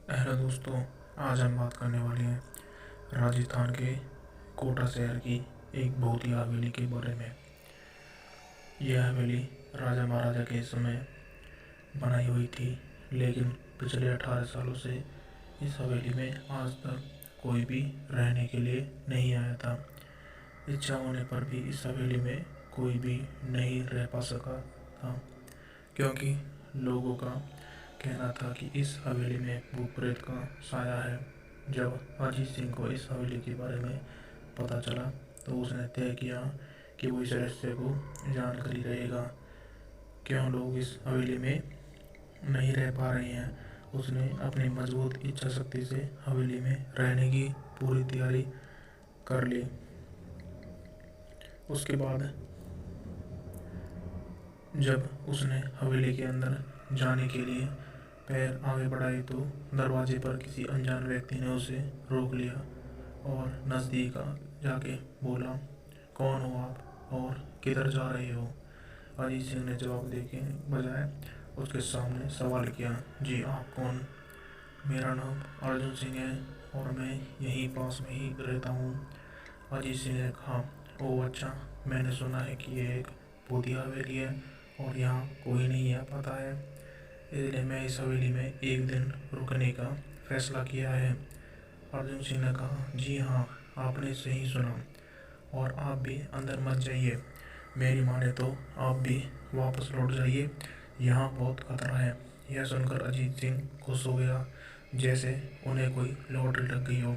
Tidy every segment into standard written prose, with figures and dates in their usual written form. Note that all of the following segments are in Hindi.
हेलो दोस्तों। आज हम बात करने वाले हैं राजस्थान के कोटा शहर की एक बहुत ही हवेली के बारे में। यह हवेली राजा महाराजा के समय बनाई हुई थी, लेकिन पिछले 18 सालों से इस हवेली में आज तक कोई भी रहने के लिए नहीं आया था। इच्छा होने पर भी इस हवेली में कोई भी नहीं रह पा सका था, क्योंकि लोगों का कहना था कि इस हवेली में भूत प्रेत का साया है। जब अजीत सिंह को इस हवेली के बारे में पता चला तो उसने तय किया कि वो इस रहस्य को जानकारी रहेगा, क्यों लोग इस हवेली में नहीं रह पा रहे हैं। उसने अपनी मजबूत इच्छा शक्ति से हवेली में रहने की पूरी तैयारी कर ली। उसके बाद जब उसने हवेली के अंदर जाने के लिए पैर आगे बढ़ाए तो दरवाजे पर किसी अनजान व्यक्ति ने उसे रोक लिया और नज़दीक जाके बोला, कौन हो आप और किधर जा रहे हो? अजीत सिंह ने जवाब देने बजाय उसके सामने सवाल किया, जी आप कौन? मेरा नाम अर्जुन सिंह है और मैं यहीं पास में ही रहता हूँ। अजीत सिंह ने कहा, ओह अच्छा, मैंने सुना है कि ये एक भूतिया हवेली है और यहाँ कोई नहीं आ पाता है, इसलिए मैं इस हवेली में एक दिन रुकने का फैसला किया है। अर्जुन सिंह ने कहा, जी हाँ, आपने सही सुना और आप भी अंदर मत जाइए। मेरी माने तो आप भी वापस लौट जाइए, यहाँ बहुत खतरा है। यह सुनकर अजीत सिंह खुश हो गया, जैसे उन्हें कोई लॉटरी लग गई हो।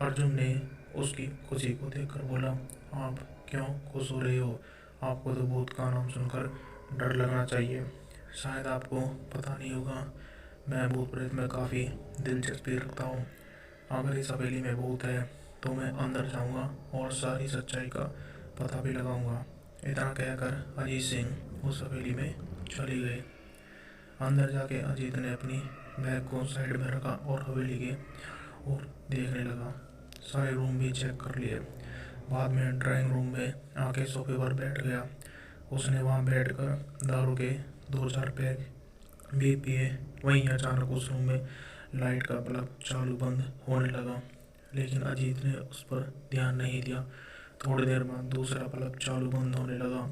अर्जुन ने उसकी खुशी को देखकर बोला, आप क्यों खुश हो रहे हो? आपको तो भूत का नाम सुनकर डर लगना चाहिए। शायद आपको पता नहीं होगा, मैं भूत प्रेत में काफ़ी दिलचस्पी रखता हूँ। अगर इस हवेली में भूत है तो मैं अंदर जाऊँगा और सारी सच्चाई का पता भी लगाऊंगा। इतना कहकर अजीत सिंह उस हवेली में चले गए। अंदर जाके अजीत ने अपनी बैग को साइड में रखा और हवेली के और देखने लगा। सारे रूम भी चेक कर लिए। बाद में ड्राइंग रूम में आके सोफे पर बैठ गया। उसने वहाँ बैठकर दारू के 2-4 पैक भी पिए। वहीं अचानक उस रूम में लाइट का बल्ब चालू बंद होने लगा, लेकिन अजीत ने उस पर ध्यान नहीं दिया। थोड़ी देर बाद दूसरा बल्ब चालू बंद होने लगा,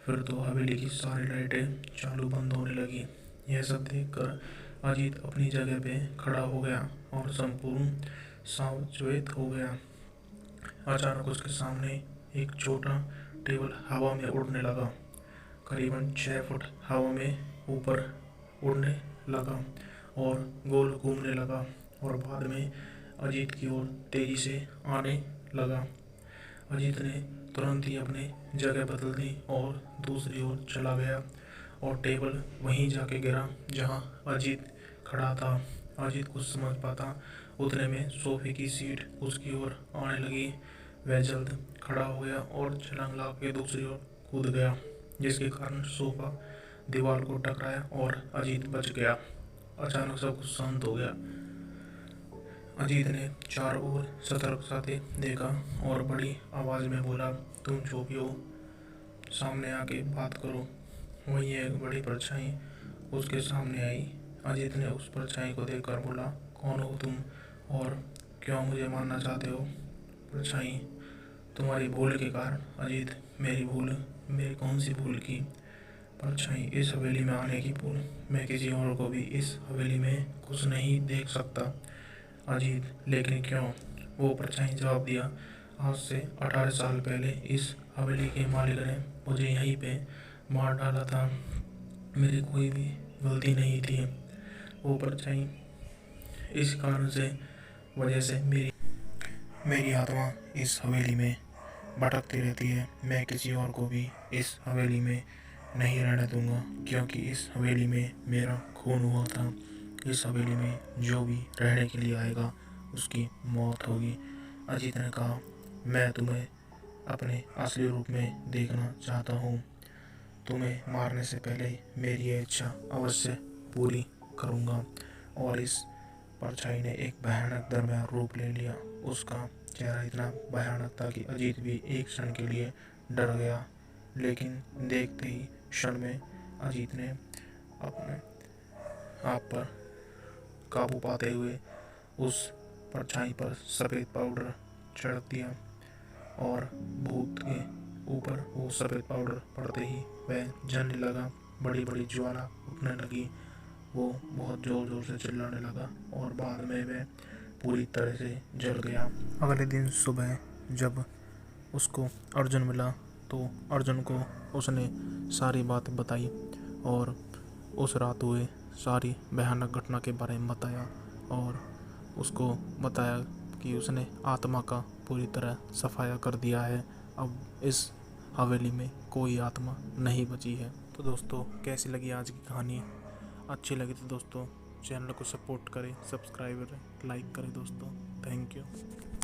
फिर तो हवेली की सारी लाइटें चालू बंद होने लगी। यह सब देखकर अजीत अपनी जगह पे खड़ा हो गया और संपूर्ण सावचेत हो गया। अचानक उसके सामने एक छोटा टेबल हवा में उड़ने लगा, करीबन 6 फुट हवा में ऊपर उड़ने लगा और गोल घूमने लगा और बाद में अजीत की ओर तेजी से आने लगा। अजीत ने तुरंत ही अपनी जगह बदल दी और दूसरी ओर चला गया और टेबल वहीं जाके गिरा जहां अजीत खड़ा था। अजीत कुछ समझ पाता उतने में सोफे की सीट उसकी ओर आने लगी। वह जल्द खड़ा हो गया और छलांग लगा के दूसरी ओर कूद गया, जिसके कारण सोफा दीवार को टकराया और अजीत बच गया। अचानक सब कुछ शांत हो गया। अजीत ने चारों ओर सतर्कता से देखा और बड़ी आवाज में बोला, तुम जो भी हो सामने आके बात करो। वहीं एक बड़ी परछाई उसके सामने आई। अजीत ने उस परछाई को देखकर बोला, कौन हो तुम और क्यों मुझे मारना चाहते हो? परछाई, तुम्हारी भूल के कारण। अजीत, मेरी भूल? मेरी कौन सी भूल की? परछाई, इस हवेली में आने की भूल। मैं किसी और को भी इस हवेली में कुछ नहीं देख सकता। अजीत, लेकिन क्यों? वो परछाई जवाब दिया, आज से 18 साल पहले इस हवेली के मालिक ने मुझे यहीं पे मार डाला था। मेरी कोई भी गलती नहीं थी। वो परछाई, इस कारण से वजह से मेरी मेरी आत्मा इस हवेली में भटकती रहती है। मैं किसी और को भी इस हवेली में नहीं रहने दूंगा, क्योंकि इस हवेली में मेरा खून हुआ था। इस हवेली में जो भी रहने के लिए आएगा उसकी मौत होगी। अजीत ने कहा, मैं तुम्हें अपने असली रूप में देखना चाहता हूँ। तुम्हें मारने से पहले मेरी ये इच्छा अवश्य पूरी करूँगा। और इस परछाई ने एक भयानक दरमियान रूप ले लिया। उसका चेहरा इतना भयानक था कि अजीत भी एक क्षण के लिए डर गया, लेकिन देखते ही क्षण में अजीत ने अपने आप पर काबू पाते हुए उस परछाई पर सफ़ेद पाउडर छिड़क दिया और भूत के ऊपर वो सफ़ेद पाउडर पड़ते ही वह जलने लगा। बड़ी बड़ी ज्वाला उठने लगी। वो बहुत ज़ोर ज़ोर से चिल्लाने लगा और बाद में वह पूरी तरह से जल गया। अगले दिन सुबह जब उसको अर्जुन मिला तो अर्जुन को उसने सारी बातें बताई और उस रात हुए सारी भयानक घटना के बारे में बताया और उसको बताया कि उसने आत्मा का पूरी तरह सफाया कर दिया है। अब इस हवेली में कोई आत्मा नहीं बची है। तो दोस्तों, कैसी लगी आज की कहानी? अच्छी लगी तो दोस्तों चैनल को सपोर्ट करें, सब्सक्राइब करें, लाइक करें दोस्तों। Thank you.